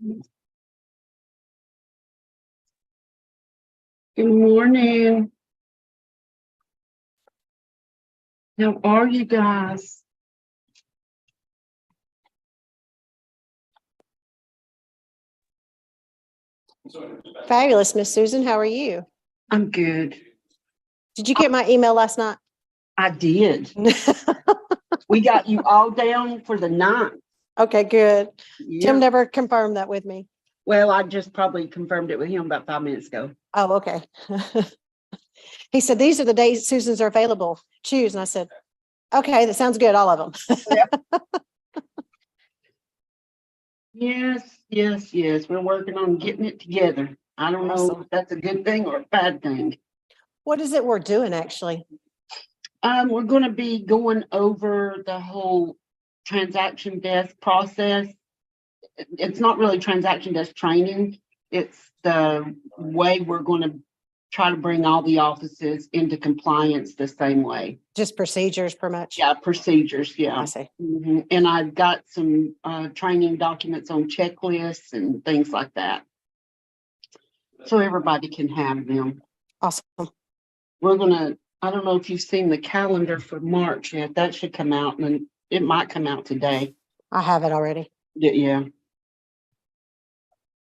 Good morning. How are you guys? Fabulous, Miss Susan. How are you? I'm good. Did you get my email last night? I did. We got you all down for the 9th. Okay, good. Yeah. Tim never confirmed that with me. Well, I just probably confirmed it with him about 5 minutes ago. Oh, okay. He said, these are the days Susan's are available. Choose. And I said, okay, that sounds good. All of them. Yes. We're working on getting it together. I don't know Awesome. if that's a good thing or a bad thing. What is it we're doing actually? We're going to be going over the whole transaction desk process. It's not really transaction desk training. It's the way we're going to try to bring all the offices into compliance the same way. Just procedures pretty much? Yeah, procedures. I Yeah. see. And I've got some training documents on checklists and things like that. So everybody can have them. Awesome. We're going to, I don't know if you've seen the calendar for March yet. That should come out, and it might come out today. I have it already. Yeah.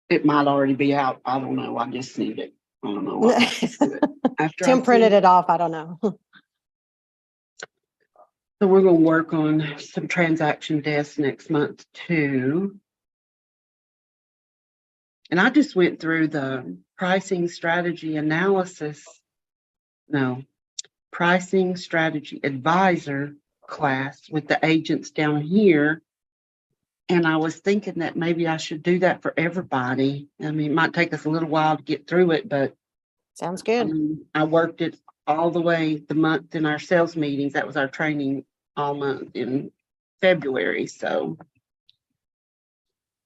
It might already be out. I don't know. I just need it. I don't know. After Tim printed it off. I don't know. So we're going to work on some transaction desks next month too. And I just went through the pricing strategy advisor class with the agents down here. And I was thinking that maybe I should do that for everybody. I mean, it might take us a little while to get through it, but Sounds good. I worked it all the way the month in our sales meetings. That was our training all month in February. So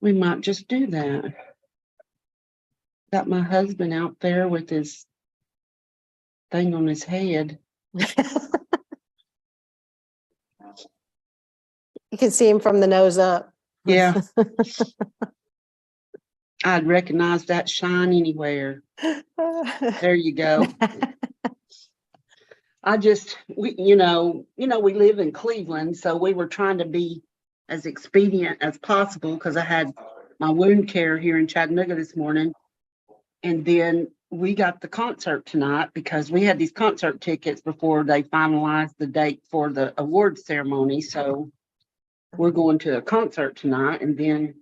we might just do that. Got my husband out there with his thing on his head. You can see him from the nose up. Yeah. I'd recognize that shine anywhere. There you go. We live in Cleveland, so we were trying to be as expedient as possible because I had my wound care here in Chattanooga this morning. And then we got the concert tonight because we had these concert tickets before they finalized the date for the award ceremony. So we're going to a concert tonight, and then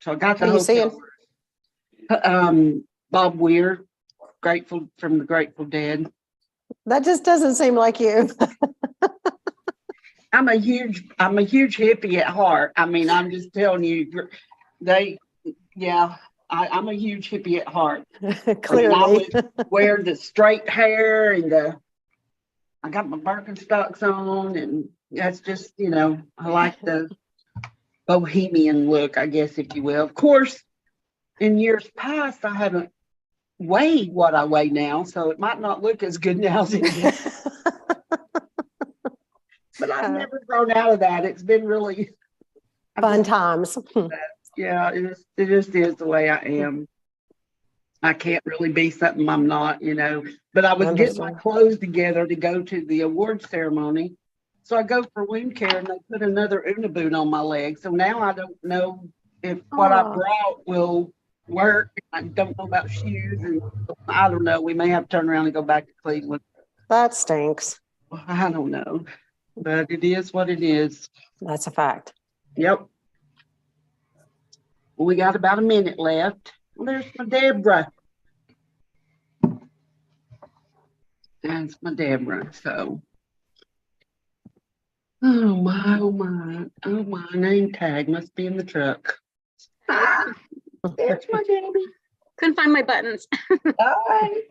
so I got the Who you hotel. seeing? Bob Weir, from the Grateful Dead. That just doesn't seem like you. I'm a huge hippie at heart. I mean, I'm just telling you, I'm a huge hippie at heart. Clearly. I would wear the straight hair and I got my Birkenstocks on, and that's just, I like the bohemian look, I guess, if you will. Of course, in years past, I haven't weighed what I weigh now, so it might not look as good now as it did. But I've never grown out of that. It's been really fun times. Yeah, it just is the way I am. I can't really be something I'm not, But I was getting my clothes together to go to the award ceremony. So I go for wound care and they put another Una boot on my leg. So now I don't know if what I brought will work. I don't know about shoes, and I don't know. We may have to turn around and go back to Cleveland. That stinks. I don't know. But it is what it is. That's a fact. Yep. We got about a minute left. Well, there's my Deborah. That's my Deborah. So, oh my, name tag must be in the truck. There's my Debbie. Couldn't find my buttons. All right.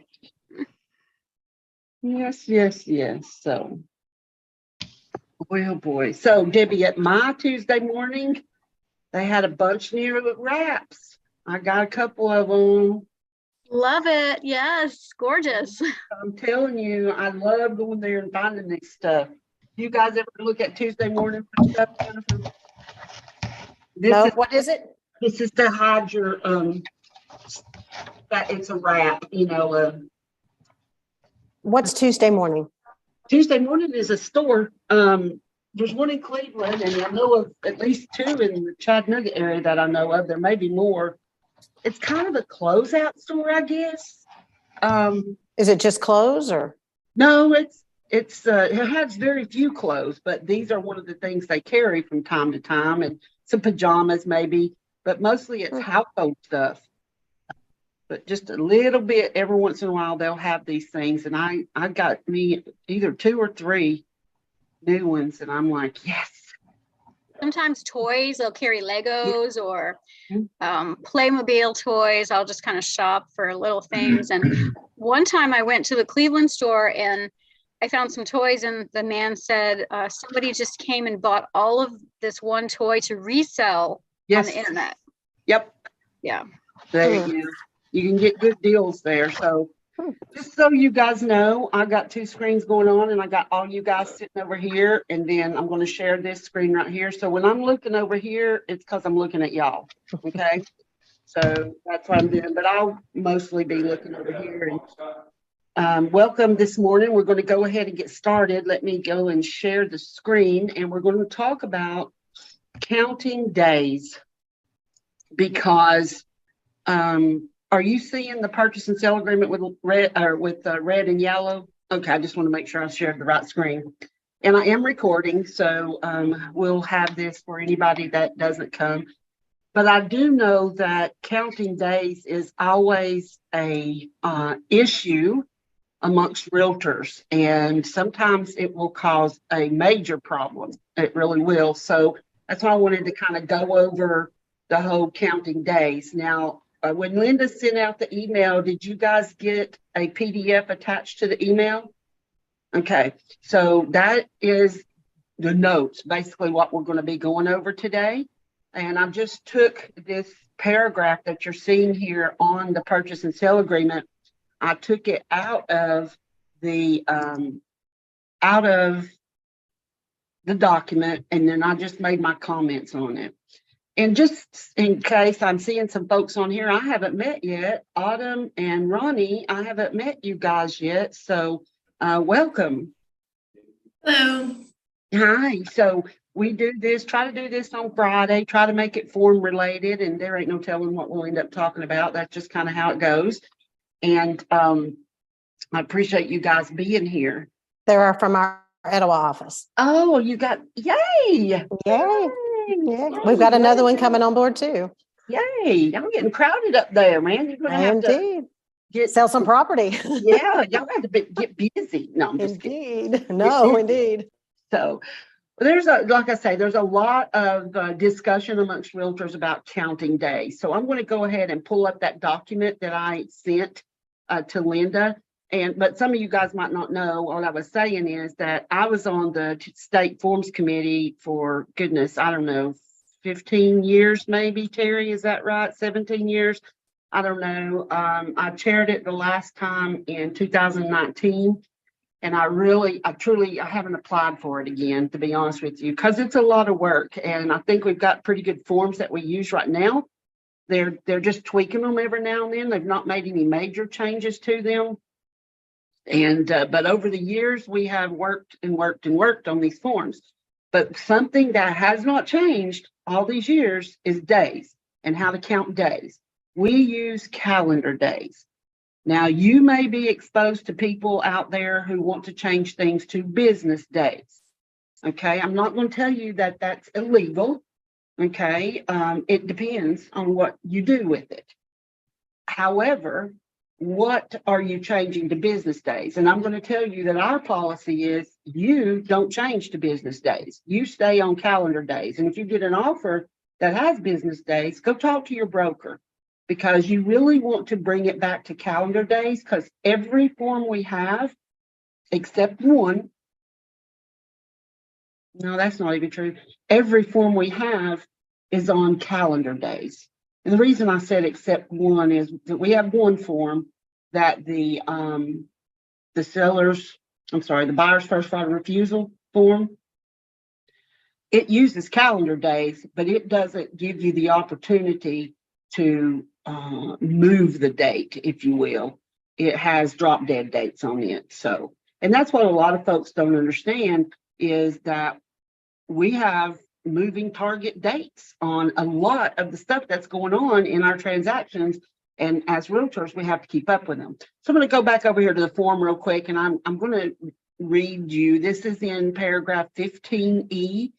Yes. So, well, boy. So, Debbie, at my Tuesday morning, they had a bunch near the wraps. I got a couple of them. Love it. Yes. Gorgeous. I'm telling you, I love going there and finding this stuff. You guys ever look at Tuesday morning for stuff? No, what is it? This is to hide your, that it's a wrap, What's Tuesday morning? Tuesday morning is a store. There's one in Cleveland, and I know of at least two in the Chattanooga area that I know of. There may be more. It's kind of a closeout store, I guess. Is it just clothes or? No, it has very few clothes, but these are one of the things they carry from time to time, and some pajamas maybe, but mostly it's household stuff. But just a little bit every once in a while they'll have these things, and I got me either 2 or 3 new ones, and I'm like, yes. Sometimes toys, they'll carry Legos or Mhm. Playmobil toys. I'll just kind of shop for little things. And one time I went to the Cleveland store and I found some toys, and the man said somebody just came and bought all of this one toy to resell on Yes. the internet. Yep. Yeah. There you go. You can get good deals there. So just so you guys know, I got 2 screens going on, and I got all you guys sitting over here, and then I'm going to share this screen right here. So when I'm looking over here, it's because I'm looking at y'all. Okay. So that's what I'm doing, but I'll mostly be looking over here. And welcome this morning. We're going to go ahead and get started. Let me go and share the screen, and we're going to talk about counting days, because are you seeing the purchase and sale agreement with red and yellow? Okay, I just want to make sure I shared the right screen. And I am recording, so we'll have this for anybody that doesn't come. But I do know that counting days is always a issue amongst realtors, and sometimes it will cause a major problem. It really will. So that's why I wanted to kind of go over the whole counting days. Now, when Linda sent out the email, did you guys get a PDF attached to the email? Okay, so that is the notes, basically what we're going to be going over today. And I just took this paragraph that you're seeing here on the purchase and sale agreement. I took it out of the document, and then I just made my comments on it. And just in case I'm seeing some folks on here I haven't met yet, Autumn and Ronnie, I haven't met you guys yet. So welcome. Hello. Hi. So we try to do this on Friday, try to make it form related, and there ain't no telling what we'll end up talking about. That's just kind of how it goes. And I appreciate you guys being here. They are from our Etowah office. Oh, you got, yay. Yay. Yeah. We've got another one coming on board too. Yay. I'm getting crowded up there, man. You're going to have to Indeed. Sell some property. Yeah, y'all got to get busy. No, I'm just kidding. Indeed. No, indeed. So like I say, there's a lot of discussion amongst realtors about counting days. So I'm going to go ahead and pull up that document that I sent to Linda. But some of you guys might not know, what I was saying is that I was on the state forms committee for, goodness, I don't know, 15 years maybe, Terry, is that right? 17 years? I don't know. I chaired it the last time in 2019. And I haven't applied for it again, to be honest with you, because it's a lot of work. And I think we've got pretty good forms that we use right now. They're just tweaking them every now and then. They've not made any major changes to them. And but over the years, we have worked on these forms. But something that has not changed all these years is days and how to count days. We use calendar days. Now, you may be exposed to people out there who want to change things to business days. Okay, I'm not going to tell you that that's illegal. Okay, it depends on what you do with it. However, what are you changing to business days? And I'm going to tell you that our policy is you don't change to business days. You stay on calendar days. And if you get an offer that has business days, go talk to your broker, because you really want to bring it back to calendar days, because every form we have, except one, no, that's not even true. Every form we have is on calendar days. And the reason I said except one is that we have one form that the buyer's first right of refusal form. it uses calendar days, but it doesn't give you the opportunity to move the date, if you will. It has drop dead dates on it. So, and that's what a lot of folks don't understand is that we have moving target dates on a lot of the stuff that's going on in our transactions. And as realtors, we have to keep up with them. So I'm going to go back over here to the form real quick, and I'm going to read you. This is in paragraph 15E,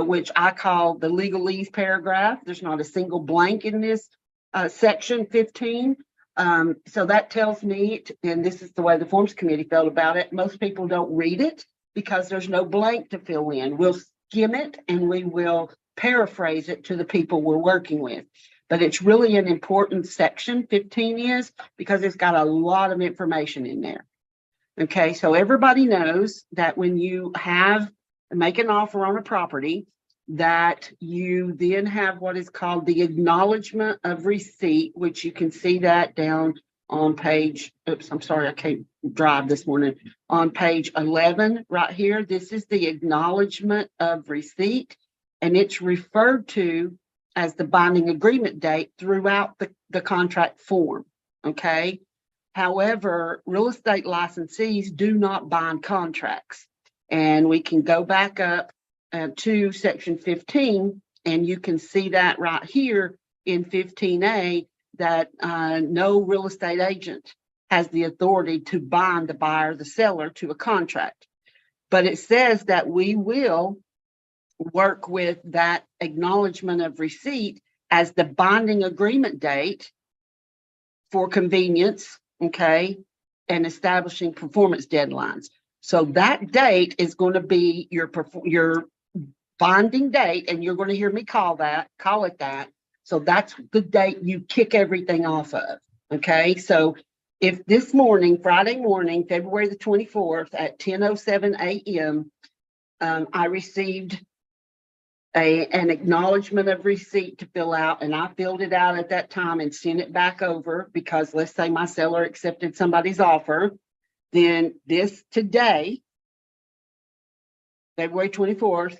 which I call the legalese paragraph. There's not a single blank in this section 15. So that tells me, and this is the way the forms committee felt about it, most people don't read it because there's no blank to fill in. We'll skim it and we will paraphrase it to the people we're working with. But it's really an important section, 15 is, because it's got a lot of information in there. Okay, so everybody knows that when you make an offer on a property, that you then have what is called the acknowledgement of receipt, which you can see that down on page, oops, I'm sorry, I can't drive this morning. On page 11, right here, this is the acknowledgement of receipt, and it's referred to as the binding agreement date throughout the contract form, okay? However, real estate licensees do not bind contracts. And we can go back up to section 15, and you can see that right here in 15A that no real estate agent has the authority to bind the buyer or the seller to a contract. But it says that we will work with that acknowledgement of receipt as the binding agreement date for convenience, okay, and establishing performance deadlines. So that date is going to be your binding date, and you're going to hear me call it that. So that's the date you kick everything off of, okay? So if this morning, Friday morning, February the 24th at 10:07 a.m., I received an acknowledgement of receipt to fill out, and I filled it out at that time and sent it back over because let's say my seller accepted somebody's offer, then this today, February 24th,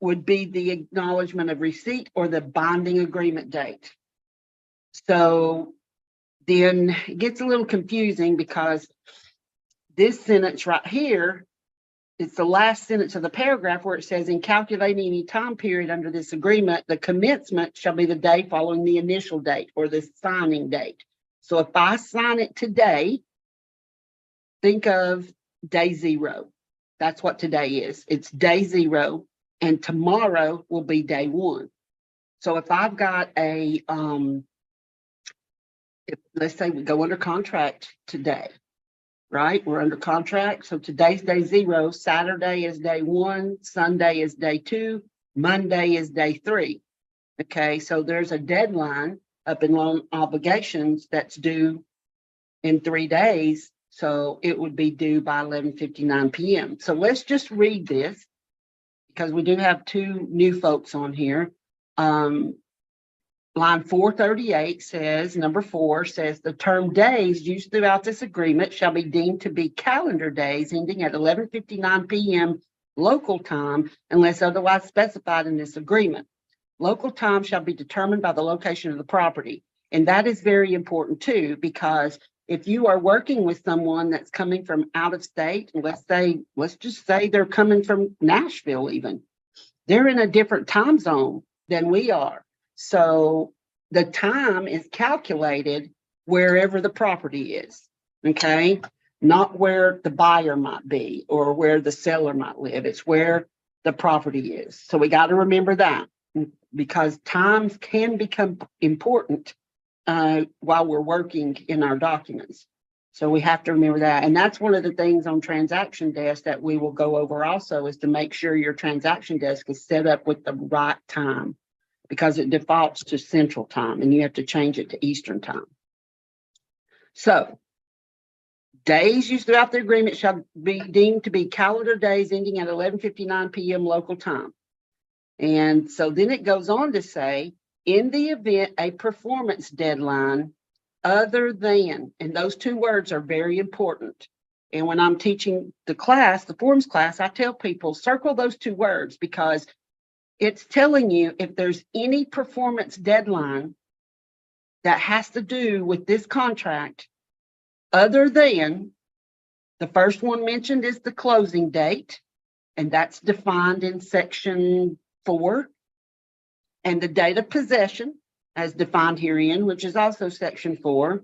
would be the acknowledgement of receipt or the binding agreement date. So then it gets a little confusing because this sentence right here, it's the last sentence of the paragraph where it says, in calculating any time period under this agreement, the commencement shall be the day following the initial date or the signing date. So if I sign it today, think of day zero. That's what today is. It's day zero, and tomorrow will be day one. So if I've got let's say we go under contract today, right? We're under contract. So today's day zero, Saturday is day one, Sunday is day two, Monday is day three. Okay, so there's a deadline up in loan obligations that's due in 3 days. So it would be due by 11:59 p.m. So let's just read this because we do have two new folks on here. Line 438 says, number 4 says, the term days used throughout this agreement shall be deemed to be calendar days ending at 11:59 p.m. local time unless otherwise specified in this agreement. Local time shall be determined by the location of the property. And that is very important too, because if you are working with someone that's coming from out of state, let's just say they're coming from Nashville even, they're in a different time zone than we are. So the time is calculated wherever the property is, okay? Not where the buyer might be or where the seller might live. It's where the property is. So we got to remember that because times can become important while we're working in our documents. So we have to remember that. And that's one of the things on transaction desk that we will go over also is to make sure your transaction desk is set up with the right time, because it defaults to Central Time and you have to change it to Eastern Time. So days used throughout the agreement shall be deemed to be calendar days ending at 11:59 p.m. local time. And so then it goes on to say, in the event a performance deadline other than, and those two words are very important. And when I'm teaching the class, the forms class, I tell people circle those two words because it's telling you if there's any performance deadline that has to do with this contract, other than the first one mentioned is the closing date, and that's defined in section 4, and the date of possession as defined herein, which is also section 4,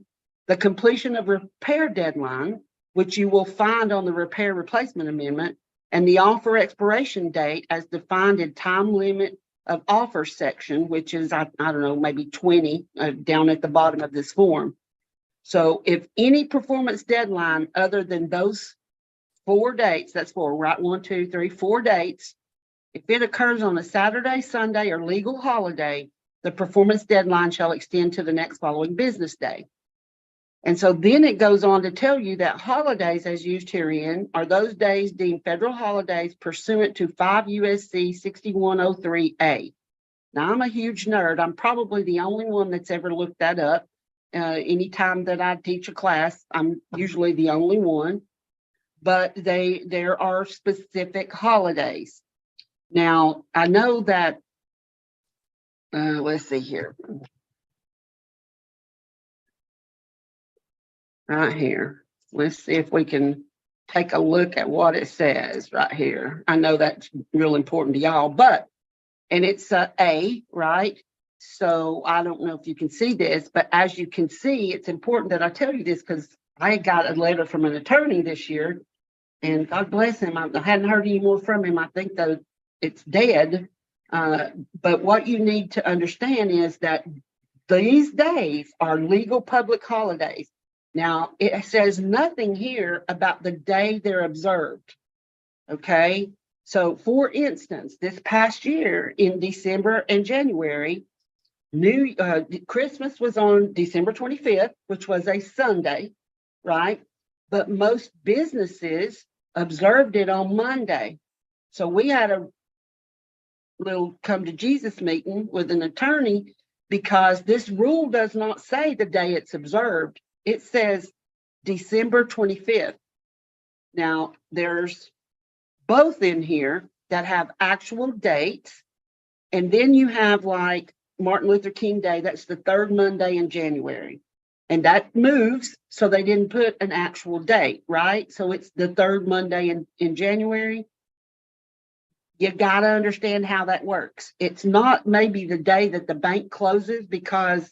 the completion of repair deadline, which you will find on the repair replacement amendment, and the offer expiration date as defined in time limit of offer section, which is, I don't know, maybe 20 down at the bottom of this form. So if any performance deadline other than those 4 dates, that's 4, right? 1, 2, 3, 4 dates. If it occurs on a Saturday, Sunday, or legal holiday, the performance deadline shall extend to the next following business day. And so then it goes on to tell you that holidays as used herein are those days deemed federal holidays pursuant to 5 USC 6103A. Now, I'm a huge nerd. I'm probably the only one that's ever looked that up. Anytime that I teach a class, I'm usually the only one. But there are specific holidays. Now, I know that, let's see here. Right here. Let's see if we can take a look at what it says right here. I know that's real important to y'all, but, and it's A, right? So I don't know if you can see this, but as you can see, it's important that I tell you this because I got a letter from an attorney this year, and God bless him. I hadn't heard any more from him. I think that it's dead. But what you need to understand is that these days are legal public holidays. Now, it says nothing here about the day they're observed. Okay. So for instance, this past year in December and January, Christmas was on December 25th, which was a Sunday, right? But most businesses observed it on Monday. So we had a little come to Jesus meeting with an attorney because this rule does not say the day it's observed. It says December 25th. Now, there's both in here that have actual dates. And then you have like Martin Luther King Day. That's the 3rd Monday in January. And that moves, so they didn't put an actual date, right? So it's the 3rd Monday in January. You got to understand how that works. It's not maybe the day that the bank closes because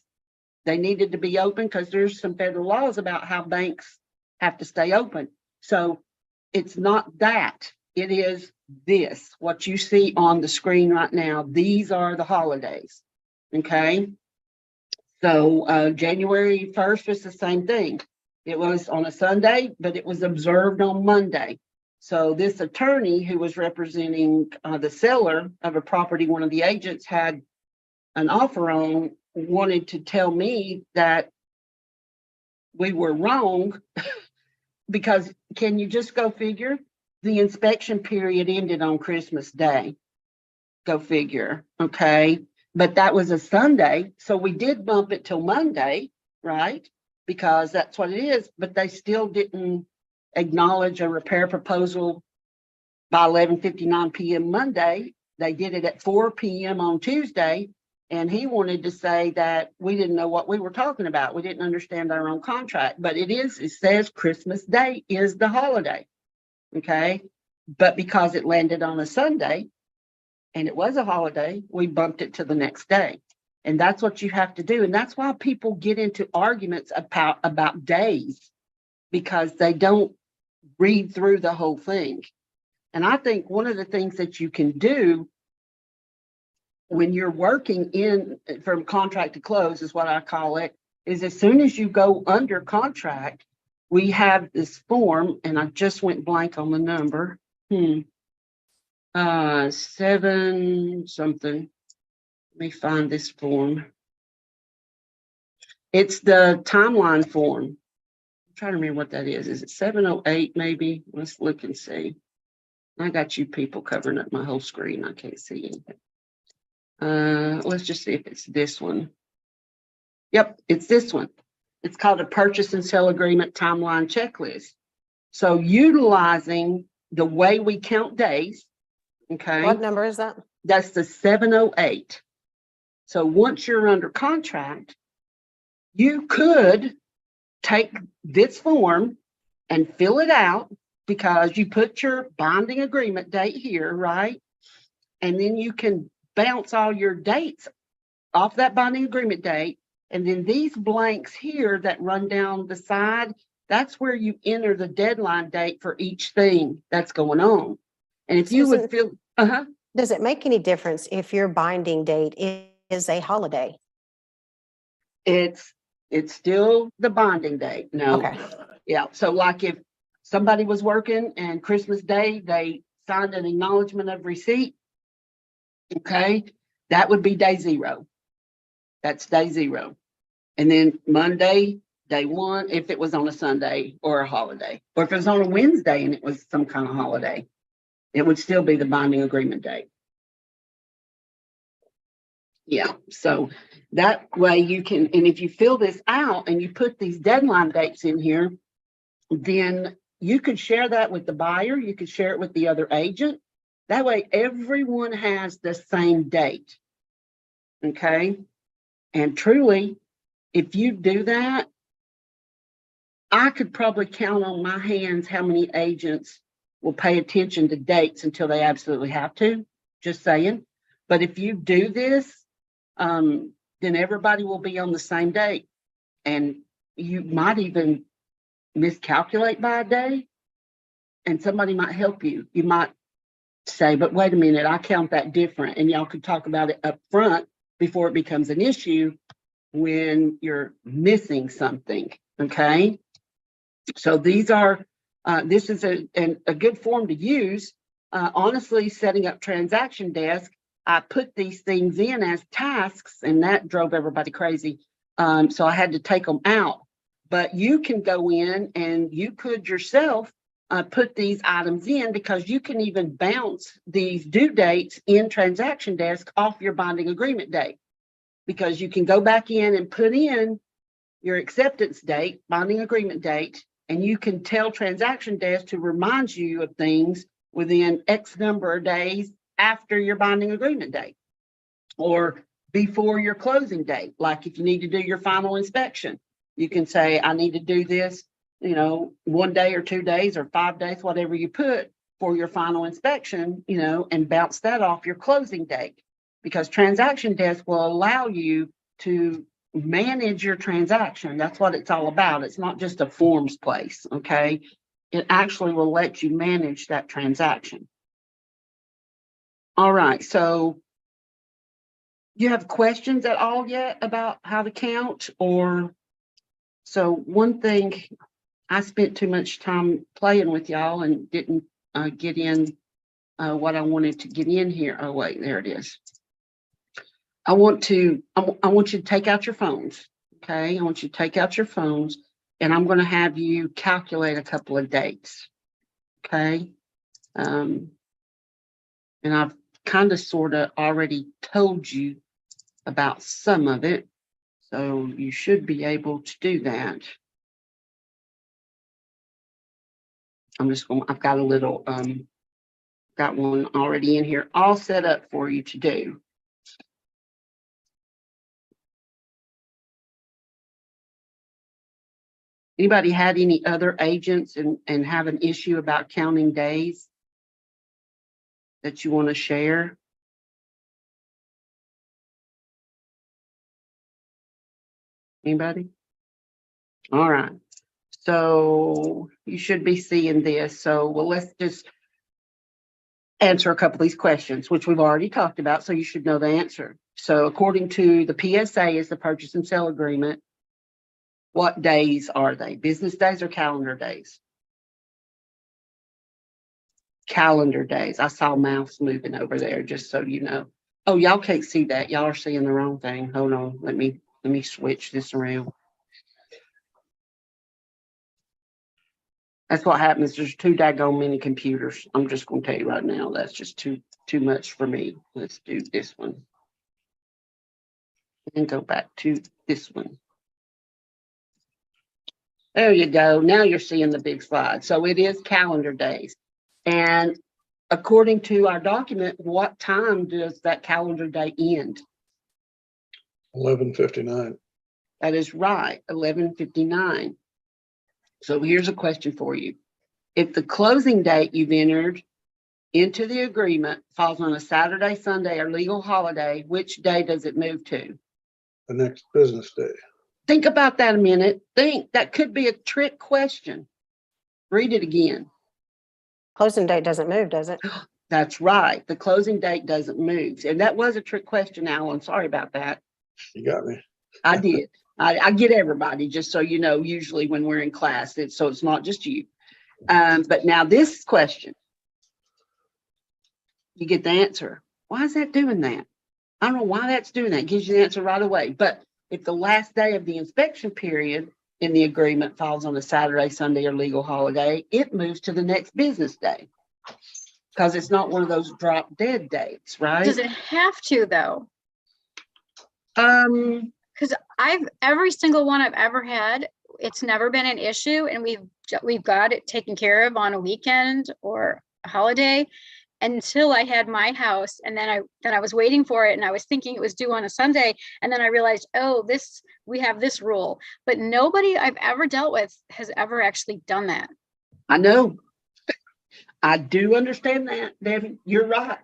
they needed to be open, because there's some federal laws about how banks have to stay open. So it's not that. It is this, what you see on the screen right now. These are the holidays. Okay. So January 1st was the same thing. It was on a Sunday, but it was observed on Monday. So this attorney who was representing the seller of a property, one of the agents had an offer on, wanted to tell me that we were wrong because can you just go figure? The inspection period ended on Christmas Day. Go figure, okay? But that was a Sunday, so we did bump it till Monday, right? Because that's what it is, but they still didn't acknowledge a repair proposal by 11:59 p.m. Monday. They did it at 4 p.m. on Tuesday, and he wanted to say that we didn't know what we were talking about. We didn't understand our own contract, but it says Christmas Day is the holiday, okay? But because it landed on a Sunday, and it was a holiday, we bumped it to the next day. And that's what you have to do. And that's why people get into arguments about days, because they don't read through the whole thing. And I think one of the things that you can do when you're working in from contract to close is what I call it, is as soon as you go under contract, we have this form, and I just went blank on the number. 7 something. Let me find this form. It's the timeline form. I'm trying to remember what that is. Is it 708 maybe? Let's look and see. I got you people covering up my whole screen. I can't see anything. Let's just see if it's this one. Yep, it's this one. It's called a purchase and sale agreement timeline checklist. So utilizing the way we count days, okay? What number is that? That's the 708. So once you're under contract, you could take this form and fill it out because you put your bonding agreement date here, right? And then you can bounce all your dates off that bonding agreement date. And then these blanks here that run down the side, that's where you enter the deadline date for each thing that's going on. And if you would Susan, feel, does it make any difference if your binding date is a holiday? it's still the bonding date. No. Okay. Yeah. So like if somebody was working and Christmas Day, they signed an acknowledgement of receipt. Okay. That would be day 0. That's day 0. And then Monday, day 1, if it was on a Sunday or a holiday, or if it was on a Wednesday and it was some kind of holiday, it would still be the bonding agreement date. Yeah, so that way you can, and if you fill this out and you put these deadline dates in here, then you could share that with the buyer, you could share it with the other agent. That way everyone has the same date. Okay. And truly, if you do that, I could probably count on my hands how many agents will pay attention to dates until they absolutely have to, just saying. But if you do this, then everybody will be on the same date. And you might even miscalculate by a day, and somebody might help you. You might say, but wait a minute, I count that different. And y'all could talk about it up front before it becomes an issue when you're missing something, okay? So these are, this is a good form to use. Honestly, setting up transaction desk, I put these things in as tasks, and that drove everybody crazy. So I had to take them out. But you can go in and you could yourself put these items in, because you can even bounce these due dates in transaction desk off your bonding agreement date, because you can go back in and put in your acceptance date, bonding agreement date, and you can tell transaction desk to remind you of things within X number of days after your bonding agreement date or before your closing date. Like if you need to do your final inspection, you can say, I need to do this, 1 day or 2 days or 5 days, whatever you put for your final inspection, and bounce that off your closing date, because transaction desk will allow you to manage your transaction. That's what it's all about. It's not just a forms place, okay? It actually will let you manage that transaction. All right, so you have questions at all yet about how to count? Or so one thing, I spent too much time playing with y'all and didn't get in what I wanted to get in here. Oh wait, there it is. I want you to take out your phones. Okay, I want you to take out your phones, and I'm going to have you calculate a couple of dates. Okay, and I've kind of sort of already told you about some of it, so you should be able to do that. I've got a little, got one already in here, all set up for you to do. Anybody had any other agents and have an issue about counting days that you want to share? Anybody? All right. So you should be seeing this. So, well, let's just answer a couple of these questions, which we've already talked about, so you should know the answer. So according to the PSA, is the purchase and sale agreement, what days are they? Business days or calendar days? Calendar days. I saw mouse moving over there, just so you know. Oh, y'all can't see that. Y'all are seeing the wrong thing. Hold on. Let me switch this around. That's what happens. There's too daggone many computers. I'm just going to tell you right now, that's just too much for me. Let's do this one. And go back to this one. There you go. Now you're seeing the big slide. So it is calendar days. And according to our document, what time does that calendar day end? 11:59. That is right, 11:59. So here's a question for you. If the closing date you've entered into the agreement falls on a Saturday, Sunday, or legal holiday, which day does it move to? The next business day. Think about that a minute. Think, that could be a trick question. Read it again. Closing date doesn't move, does it? That's right. The closing date doesn't move. And that was a trick question, Alan. Sorry about that. You got me. I did. I get everybody, just so you know, usually when we're in class, so it's not just you. But now this question, you get the answer. Why is that doing that? I don't know why that's doing that. It gives you the answer right away. But if the last day of the inspection period in the agreement falls on a Saturday, Sunday, or legal holiday, it moves to the next business day. Because it's not one of those drop dead dates, right? Does it have to though? Because every single one I've ever had, it's never been an issue, and we've got it taken care of on a weekend or a holiday until I had my house, and then I was waiting for it, and I was thinking it was due on a Sunday, and then I realized, oh, we have this rule, but nobody I've ever dealt with has ever actually done that. I know. I do understand that, Debbie. You're right.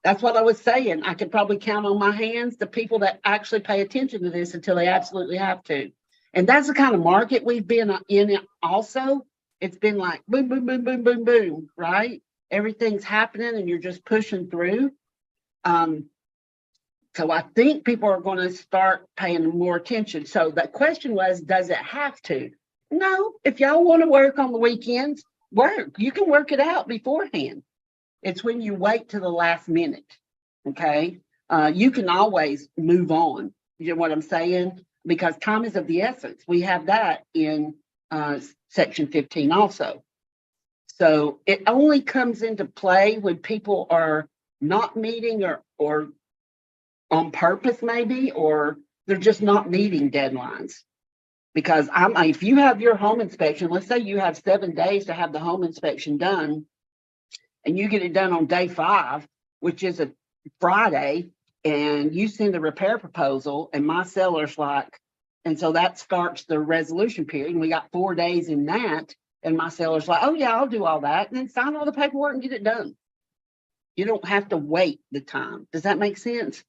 That's what I was saying. I could probably count on my hands the people that actually pay attention to this until they absolutely have to. And that's the kind of market we've been in also. It's been like boom, boom, boom, boom, boom, boom, right? Everything's happening and you're just pushing through. So I think people are going to start paying more attention. So the question was, does it have to? No, if y'all want to work on the weekends, work. You can work it out beforehand. It's when you wait to the last minute, okay? You can always move on. You know what I'm saying? Because time is of the essence. We have that in section 15 also. So it only comes into play when people are not meeting or on purpose maybe, or they're just not meeting deadlines. Because if you have your home inspection, let's say you have 7 days to have the home inspection done, and you get it done on day 5, which is a Friday, and you send a repair proposal, and my seller's like, and so that starts the resolution period, and we got 4 days in that, and my seller's like, oh yeah, I'll do all that, and then sign all the paperwork and get it done. You don't have to wait the time. Does that make sense?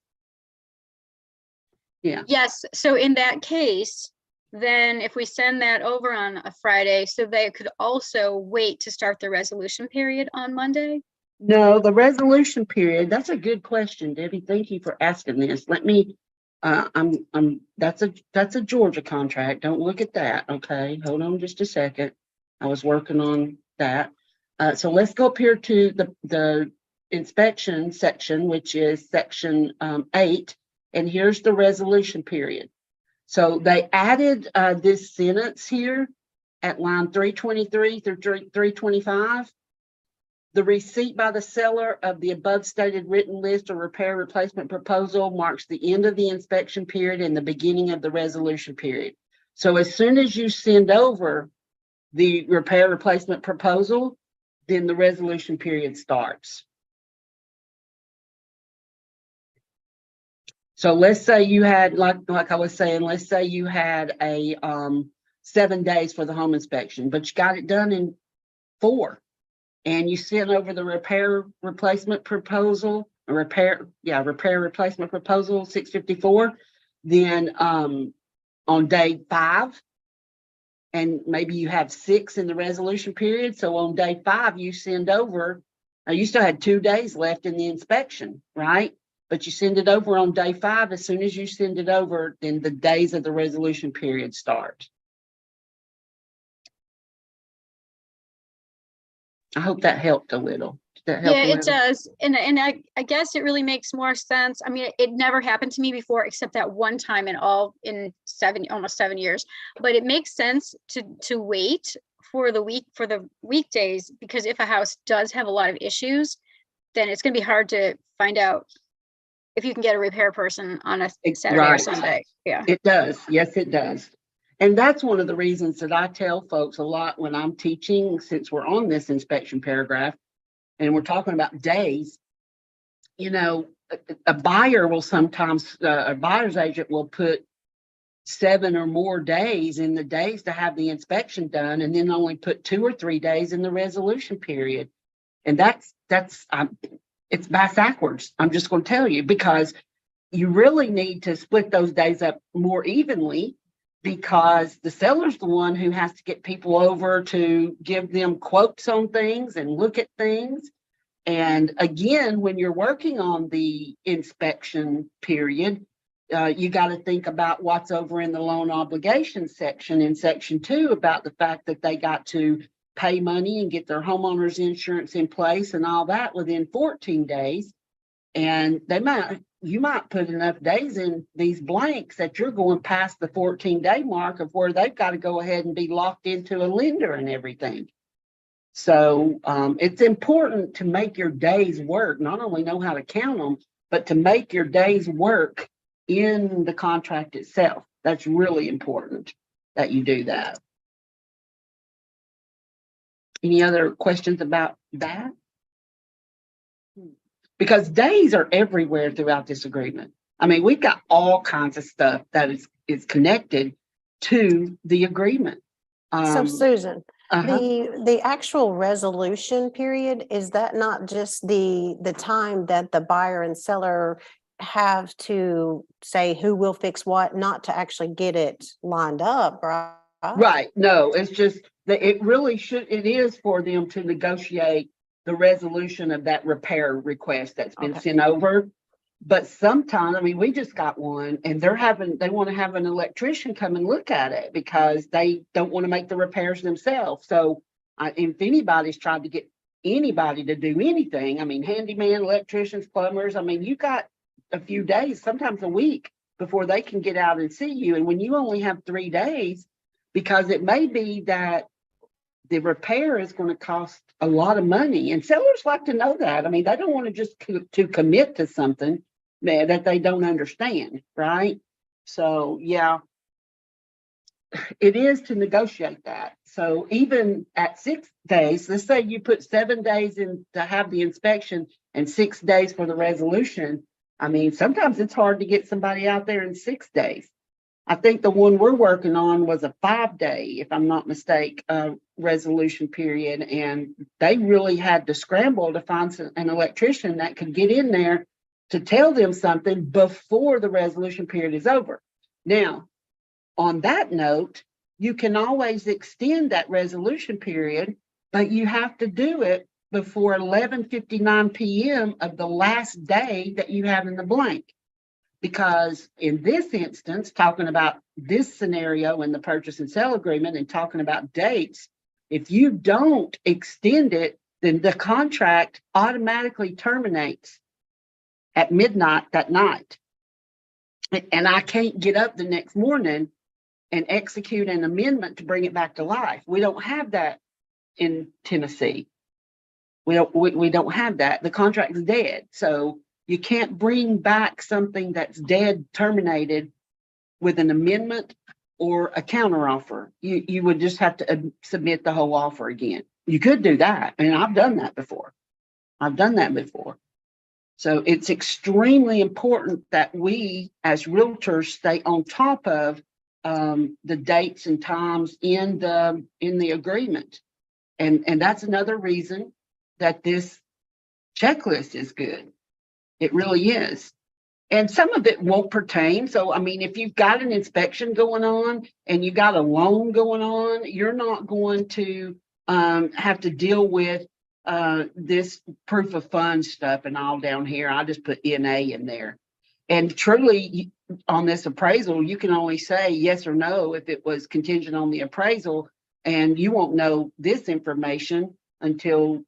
Yeah. Yes, so in that case, then if we send that over on a Friday, so they could also wait to start the resolution period on Monday? No, the resolution period, that's a good question, Debbie. Thank you for asking this. Let me, that's a Georgia contract. Don't look at that, okay? Hold on just a second. I was working on that. So let's go up here to the inspection section, which is section 8, and here's the resolution period. So they added this sentence here at line 323 through 325. The receipt by the seller of the above stated written list or repair replacement proposal marks the end of the inspection period and the beginning of the resolution period. So as soon as you send over the repair replacement proposal, then the resolution period starts. So let's say you had, like I was saying, let's say you had a 7 days for the home inspection, but you got it done in 4, and you sent over the repair replacement proposal, repair replacement proposal 654. Then on day 5, and maybe you have 6 in the resolution period. So on day 5, you send over. You still had 2 days left in the inspection, right? But you send it over on day 5. As soon as you send it over, then the days of the resolution period start. I hope that helped a little. Did that help Yeah, a it little? does. And I guess it really makes more sense. I mean, it never happened to me before, except that one time in almost 7 years. But it makes sense to wait for the weekdays, because if a house does have a lot of issues, then it's going to be hard to find out if you can get a repair person on a Saturday or Right. Sunday. Yeah. It does. Yes, it does. And that's one of the reasons that I tell folks a lot when I'm teaching, since we're on this inspection paragraph, and we're talking about days, you know, a buyer will sometimes, a buyer's agent will put 7 or more days in the days to have the inspection done, and then only put 2 or 3 days in the resolution period. And it's backwards. I'm just going to tell you, because you really need to split those days up more evenly, because the seller's the one who has to get people over to give them quotes on things and look at things. And again, when you're working on the inspection period, you got to think about what's over in the loan obligation section in section 2 about the fact that they got to pay money and get their homeowner's insurance in place and all that within 14 days. And you might put enough days in these blanks that you're going past the 14-day mark of where they've got to go ahead and be locked into a lender and everything. So it's important to make your days work, not only know how to count them, but to make your days work in the contract itself. That's really important that you do that. Any other questions about that? Because days are everywhere throughout this agreement. I mean, we've got all kinds of stuff that is connected to the agreement. So Susan, Uh-huh. the actual resolution period, is that not just the time that the buyer and seller have to say who will fix what, not to actually get it lined up, right? Right. No, it's just that it is for them to negotiate the resolution of that repair request that's been Okay. sent over. But sometimes, I mean, we just got one and they want to have an electrician come and look at it because they don't want to make the repairs themselves. So if anybody's tried to get anybody to do anything, I mean, handyman, electricians, plumbers, I mean, you got a few days, sometimes a week before they can get out and see you. And when you only have 3 days, because it may be that the repair is going to cost a lot of money, and sellers like to know that. I mean, they don't want to just to commit to something that they don't understand, right? So yeah, it is to negotiate that. So even at 6 days, let's say you put 7 days in to have the inspection and 6 days for the resolution. I mean, sometimes it's hard to get somebody out there in 6 days. I think the one we're working on was a 5-day, if I'm not mistaken, resolution period. And they really had to scramble to find an electrician that could get in there to tell them something before the resolution period is over. Now, on that note, you can always extend that resolution period, but you have to do it before 11:59 p.m. of the last day that you have in the blank. Because in this instance, talking about this scenario in the purchase and sale agreement and talking about dates, if you don't extend it, then the contract automatically terminates at midnight that night. And I can't get up the next morning and execute an amendment to bring it back to life. We don't have that in Tennessee. We don't have that. The contract's dead. So you can't bring back something that's dead, terminated with an amendment or a counteroffer. You would just have to submit the whole offer again. You could do that. And I've done that before. So it's extremely important that we as realtors stay on top of the dates and times in the agreement. And that's another reason that this checklist is good. It really is. And some of it won't pertain. So, I mean, if you've got an inspection going on and you got a loan going on, you're not going to have to deal with this proof of funds stuff and all down here. I just put NA in there. And truly, on this appraisal, you can only say yes or no if it was contingent on the appraisal, and you won't know this information until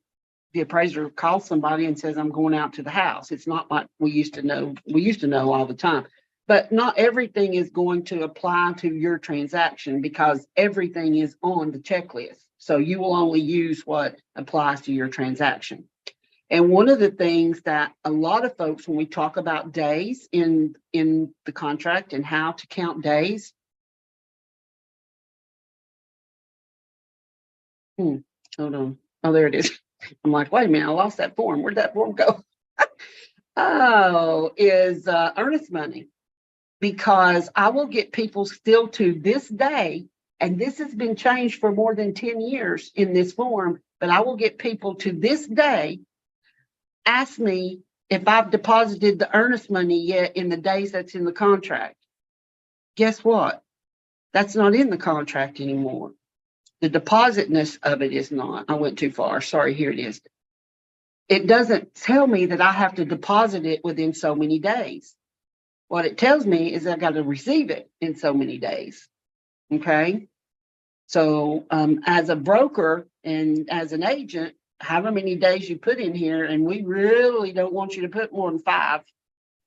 the appraiser calls somebody and says, I'm going out to the house. It's not like we used to know. We used to know all the time. But not everything is going to apply to your transaction because everything is on the checklist. So you will only use what applies to your transaction. And one of the things that a lot of folks, when we talk about days in the contract and how to count days. Hold on. Oh, there it is. I'm like, wait a minute, I lost that form. Where'd that form go? Oh, is earnest money. Because I will get people still to this day, and this has been changed for more than 10 years in this form, but I will get people to this day ask me if I've deposited the earnest money yet in the days that's in the contract. Guess what? That's not in the contract anymore. The depositness of it is not. I went too far. Sorry, here it is. It doesn't tell me that I have to deposit it within so many days. What it tells me is I got to receive it in so many days. Okay. So as a broker and as an agent, however many days you put in here, and we really don't want you to put more than 5.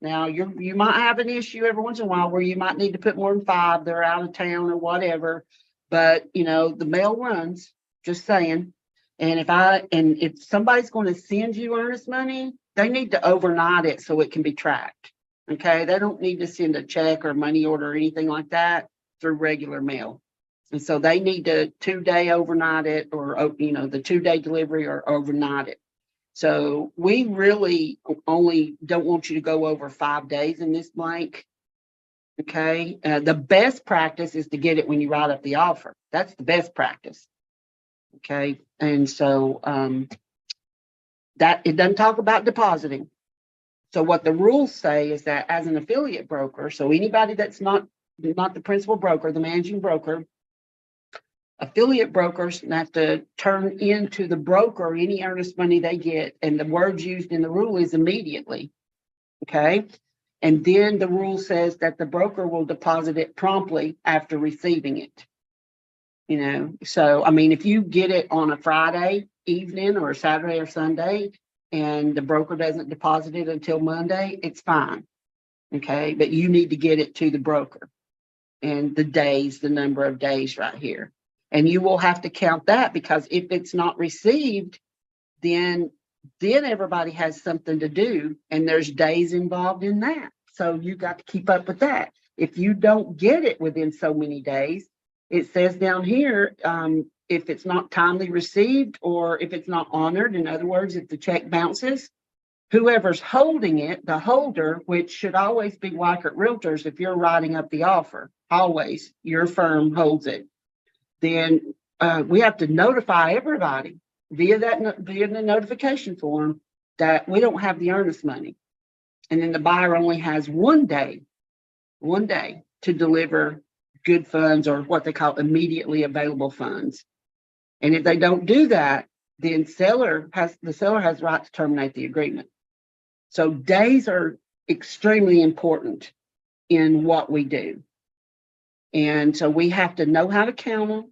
Now you might have an issue every once in a while where you might need to put more than 5. They're out of town or whatever. But you know, the mail runs, just saying. And if somebody's going to send you earnest money, they need to overnight it so it can be tracked. Okay, they don't need to send a check or money order or anything like that through regular mail. And so they need to 2-day overnight it, or, you know, the 2-day delivery or overnight it. So we really only don't want you to go over 5 days in this blank. Okay, the best practice is to get it when you write up the offer. That's the best practice. Okay, and so that it doesn't talk about depositing. So what the rules say is that as an affiliate broker, so anybody that's not the principal broker, the managing broker, affiliate brokers have to turn into the broker any earnest money they get. And the word used in the rule is immediately. Okay. And then the rule says that the broker will deposit it promptly after receiving it. You know, so I mean, if you get it on a Friday evening or a Saturday or Sunday, and the broker doesn't deposit it until Monday, it's fine. Okay, but you need to get it to the broker. And the number of days right here. And you will have to count that, because if it's not received, then everybody has something to do, and there's days involved in that. So you got to keep up with that. If you don't get it within so many days, it says down here, if it's not timely received, or if it's not honored, in other words, if the check bounces, whoever's holding it, the holder, which should always be Weichert Realtors, if you're writing up the offer, always your firm holds it. Then we have to notify everybody via the notification form that we don't have the earnest money. And then the buyer only has 1 day to deliver good funds, or what they call immediately available funds. And if they don't do that, then the seller has the right to terminate the agreement. So days are extremely important in what we do. And so we have to know how to count them.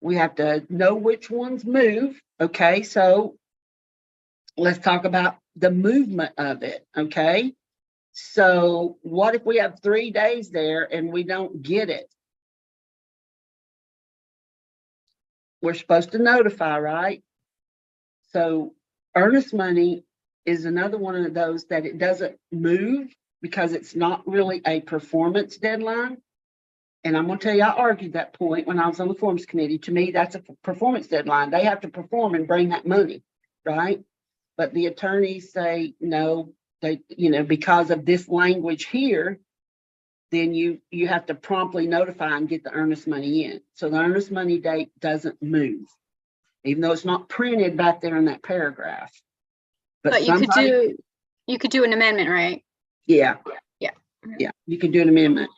We have to know which ones move. Okay, so let's talk about the movement of it. Okay, so what if we have 3 days there and we don't get it? We're supposed to notify, right? So earnest money is another one of those that it doesn't move because it's not really a performance deadline. And I'm going to tell you, I argued that point when I was on the forms committee. To me, that's a performance deadline. They have to perform and bring that money, right? But the attorneys say, no, they, because of this language here, then you have to promptly notify and get the earnest money in. So the earnest money date doesn't move, even though it's not printed back there in that paragraph. But you could do an amendment, right? Yeah. Yeah. Yeah, you can do an amendment.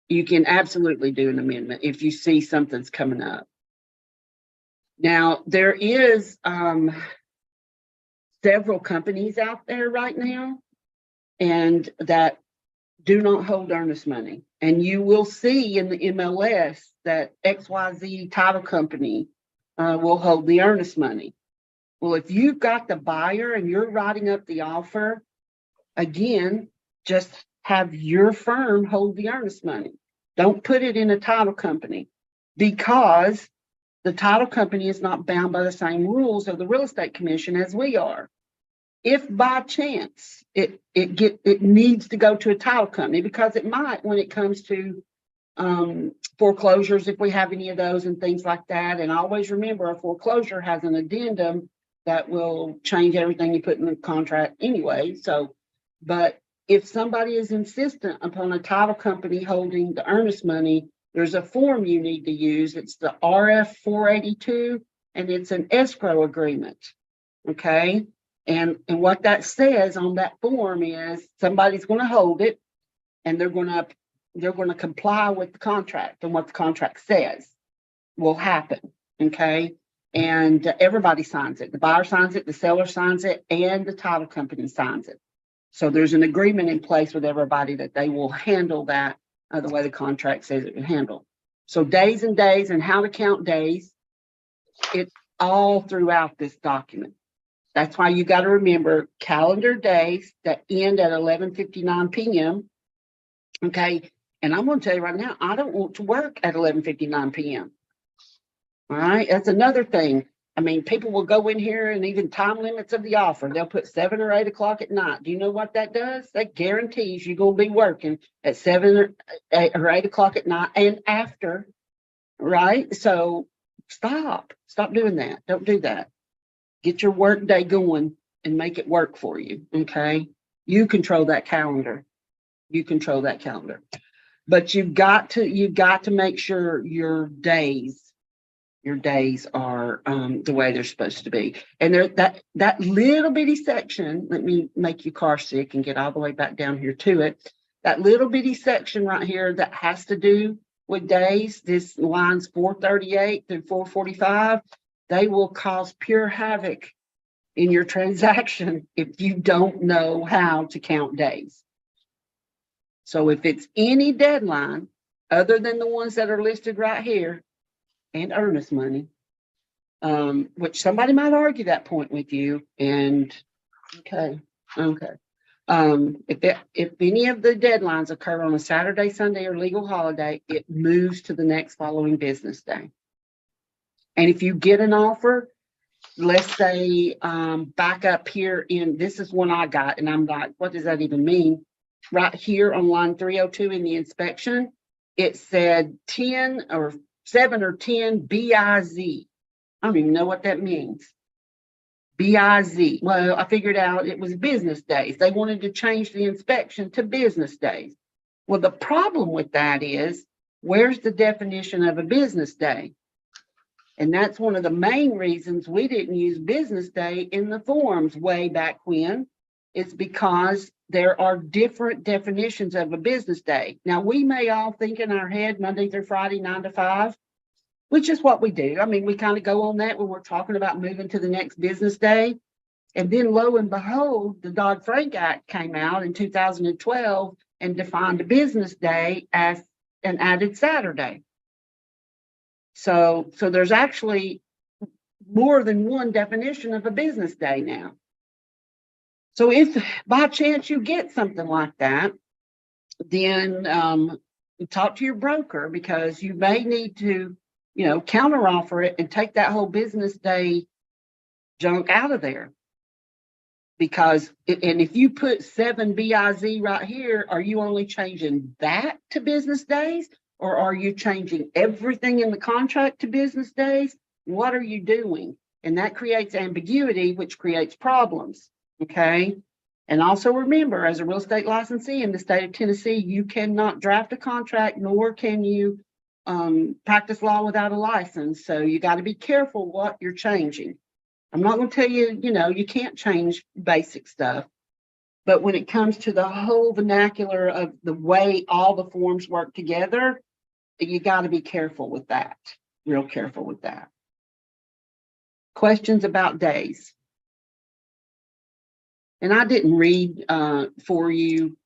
You can absolutely do an amendment if you see something's coming up. Now, there is several companies out there right now, and that do not hold earnest money. And you will see in the MLS that XYZ title company will hold the earnest money. Well, if you've got the buyer and you're writing up the offer, again, just have your firm hold the earnest money. Don't put it in a title company, because the title company is not bound by the same rules of the real estate commission as we are. If by chance it needs to go to a title company, because it might when it comes to foreclosures, if we have any of those and things like that. And always remember, a foreclosure has an addendum that will change everything you put in the contract anyway. So, but if somebody is insistent upon a title company holding the earnest money, there's a form you need to use. It's the RF 482, and it's an escrow agreement. Okay. And what that says on that form is somebody's going to hold it, and they're going to comply with the contract, and what the contract says will happen. Okay. And everybody signs it. The buyer signs it, the seller signs it, and the title company signs it. So there's an agreement in place with everybody that they will handle that the way the contract says it will handle. So days and days and how to count days, it's all throughout this document. That's why you got to remember calendar days that end at 11:59 p.m. Okay. And I'm going to tell you right now, I don't want to work at 11:59 p.m. All right. That's another thing. I mean, people will go in here and even time limits of the offer. They'll put 7 or 8 o'clock at night. Do you know what that does? That guarantees you're going to be working at 7 or 8 o'clock at night and after. Right. So stop doing that. Don't do that. Get your work day going and make it work for you. Okay. You control that calendar. But you've got to make sure your days are the way they're supposed to be. And there, that little bitty section, let me make you car sick and get all the way back down here to it. That little bitty section right here that has to do with days, this lines 438 through 445, they will cause pure havoc in your transaction if you don't know how to count days. So if it's any deadline other than the ones that are listed right here and earnest money, which somebody might argue that point with you, and okay. If any of the deadlines occur on a Saturday, Sunday, or legal holiday, it moves to the next following business day. And if you get an offer, let's say back up here this is one I got, and I'm like, what does that even mean? Right here on line 302 in the inspection, it said 10 or 7 or 10 BIZ. I don't even know what that means. BIZ. Well, I figured out it was business days. They wanted to change the inspection to business days. Well, the problem with that is, where's the definition of a business day? And that's one of the main reasons we didn't use business day in the forms way back when. It's because there are different definitions of a business day. Now, we may all think in our head Monday through Friday, 9 to 5, which is what we do. I mean, we kind of go on that when we're talking about moving to the next business day. And then lo and behold, the Dodd-Frank Act came out in 2012 and defined a business day as an added Saturday. So there's actually more than one definition of a business day now. So if by chance you get something like that, then talk to your broker, because you may need to, counter offer it and take that whole business day junk out of there. Because, and if you put 7 BIZ right here, are you only changing that to business days? Or are you changing everything in the contract to business days? What are you doing? And that creates ambiguity, which creates problems. Okay. And also remember, as a real estate licensee in the state of Tennessee, you cannot draft a contract, nor can you practice law without a license. So you got to be careful what you're changing. I'm not going to tell you, you can't change basic stuff. But when it comes to the whole vernacular of the way all the forms work together, you got to be careful with that, real careful with that. Questions about days? And I didn't read for you.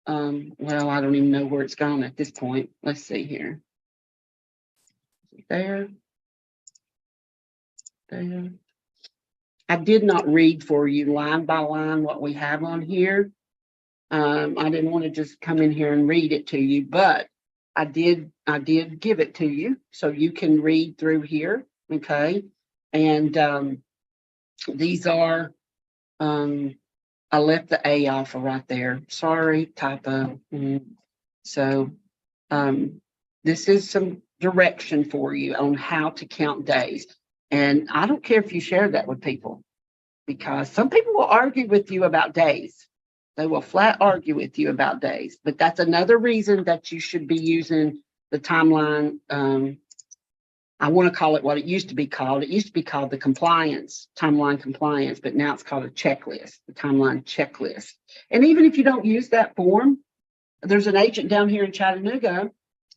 Well, I don't even know where it's gone at this point. Let's see here. There. I did not read for you line by line what we have on here. I didn't want to just come in here and read it to you, but I did give it to you so you can read through here. Okay. And these are, I left the A off right there. Sorry, typo. So this is some direction for you on how to count days. And I don't care if you share that with people. because some people will argue with you about days. They will flat argue with you about days, but that's another reason that you should be using the timeline. I want to call it what it used to be called. It used to be called the timeline compliance, but now it's called a checklist, the timeline checklist. And even if you don't use that form, there's an agent down here in Chattanooga,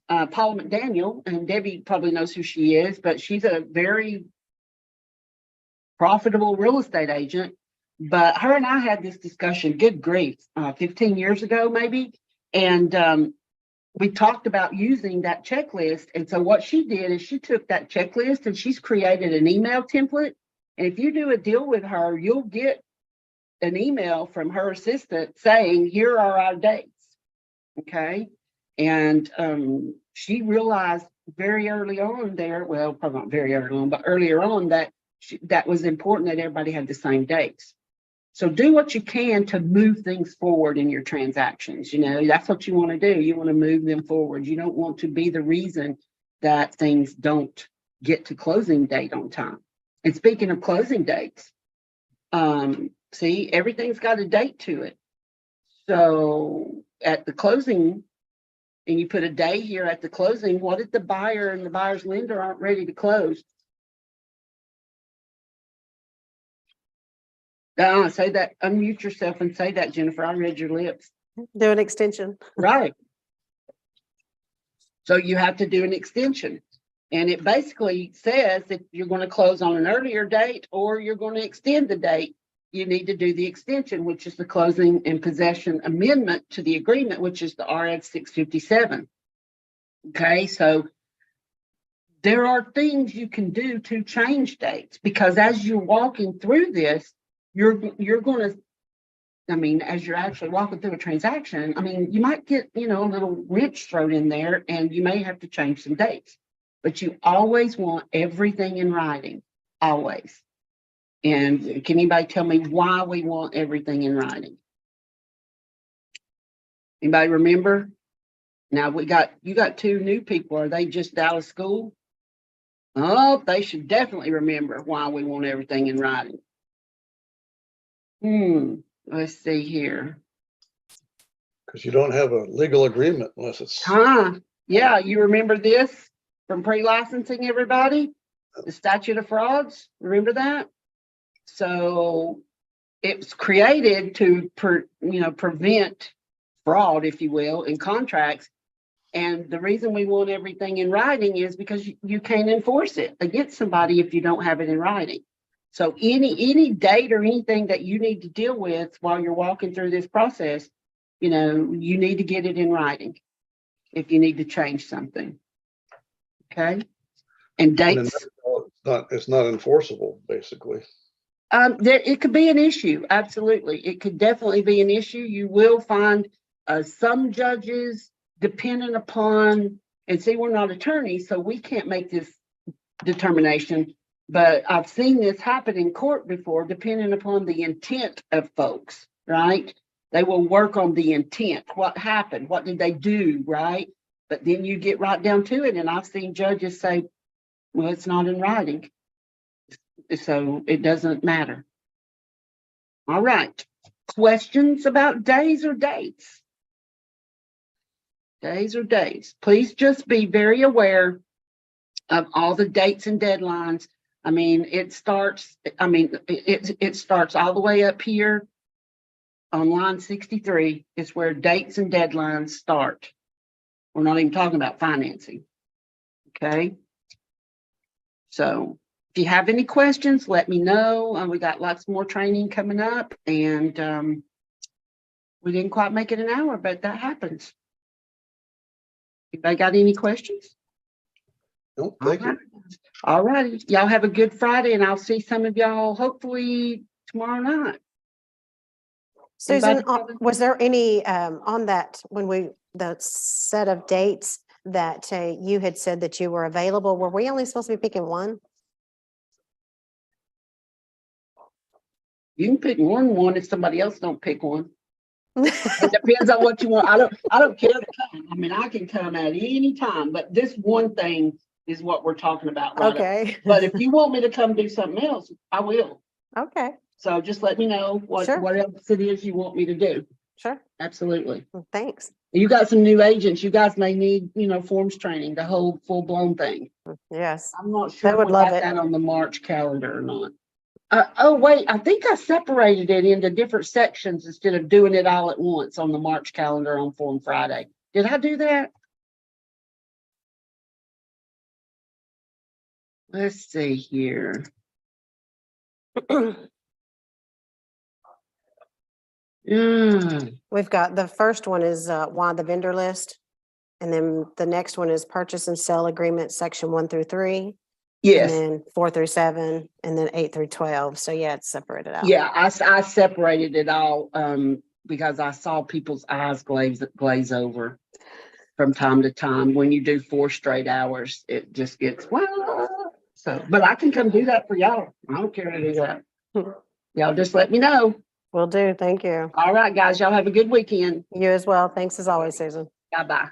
Paula McDaniel, and Debbie probably knows who she is, but she's a very profitable real estate agent. But her and I had this discussion, good grief, 15 years ago, maybe. And we talked about using that checklist. And so what she did is she took that checklist and she's created an email template. And if you do a deal with her, you'll get an email from her assistant saying, here are our dates. Okay. And she realized very early on there, well, probably not very early on, but earlier on that that was important that everybody had the same dates. So do what you can to move things forward in your transactions. You know, that's what you want to do. You want to move them forward. You don't want to be the reason that things don't get to closing date on time. And speaking of closing dates, see, everything's got a date to it. So at the closing, and you put a day here at the closing, what if the buyer and the buyer's lender aren't ready to close? Say that, unmute yourself and say that, Jennifer. I read your lips. Do an extension. Right. So you have to do an extension. And it basically says if you're going to close on an earlier date or you're going to extend the date, you need to do the extension, which is the closing and possession amendment to the agreement, which is the RS 657. Okay, so there are things you can do to change dates, because as you're walking through this, you're going to, I mean, as you're actually walking through a transaction, I mean, you might get, you know, a little wrench thrown in there and you may have to change some dates, but you always want everything in writing, always. And can anybody tell me why we want everything in writing? Anybody remember? Now you got two new people. Are they just out of school? Oh, they should definitely remember why we want everything in writing. Let's see here. Because you don't have a legal agreement unless it's. Yeah, you remember this from pre-licensing, everybody? The statute of frauds, remember that? So it was created to prevent fraud, if you will, in contracts. And the reason we want everything in writing is because you can't enforce it against somebody if you don't have it in writing. So any date or anything that you need to deal with while you're walking through this process, you know, you need to get it in writing if you need to change something. Okay. And dates. It's not enforceable, basically. It could be an issue. Absolutely. It could definitely be an issue. You will find some judges, depending upon, and see, we're not attorneys, so we can't make this determination, but I've seen this happen in court before, depending upon the intent of folks, right? They will work on the intent. What happened? What did they do, right? But then you get right down to it, and I've seen judges say, well, it's not in writing, so it doesn't matter. All right. Questions about days or dates? Days or days. Please just be very aware of all the dates and deadlines. I mean, it starts all the way up here on line 63 is where dates and deadlines start. We're not even talking about financing. Okay. So if you have any questions, let me know. We got lots more training coming up, and we didn't quite make it an hour, but that happens. Anybody got any questions? Nope, thank you. All righty. Y'all have a good Friday, and I'll see some of y'all hopefully tomorrow night. Susan, Anybody? was there any on that the set of dates that you had said that you were available? Were we only supposed to be picking one? You can pick one if somebody else don't pick one. It depends on what you want. I don't care to come. I mean, I can come at any time, but this one thing is what we're talking about. Right? Okay. But if you want me to come do something else, I will. Okay. So just let me know Sure. what else it is you want me to do. Sure. Absolutely. Thanks. You got some new agents. You guys may need, forms training, the whole full blown thing. Yes. I'm not sure I if would we love got it. that on the March calendar or not. Oh, wait, I think I separated it into different sections instead of doing it all at once on the March calendar on Form Friday. Did I do that? Let's see here. Mm, We've got, the first one is why the vendor list. And then the next one is purchase and sell agreement, section 1 through 3. And yes, then 4 through 7, and then 8 through 12. So yeah, it's separated out. yeah, I separated it all, because I saw people's eyes glaze over from time to time. When you do 4 straight hours, it just gets, well, so, but I can come do that for y'all. I don't care to do that. Y'all just let me know. Will do. Thank you. All right, guys, y'all have a good weekend. You as well. Thanks as always, Susan. Bye-bye.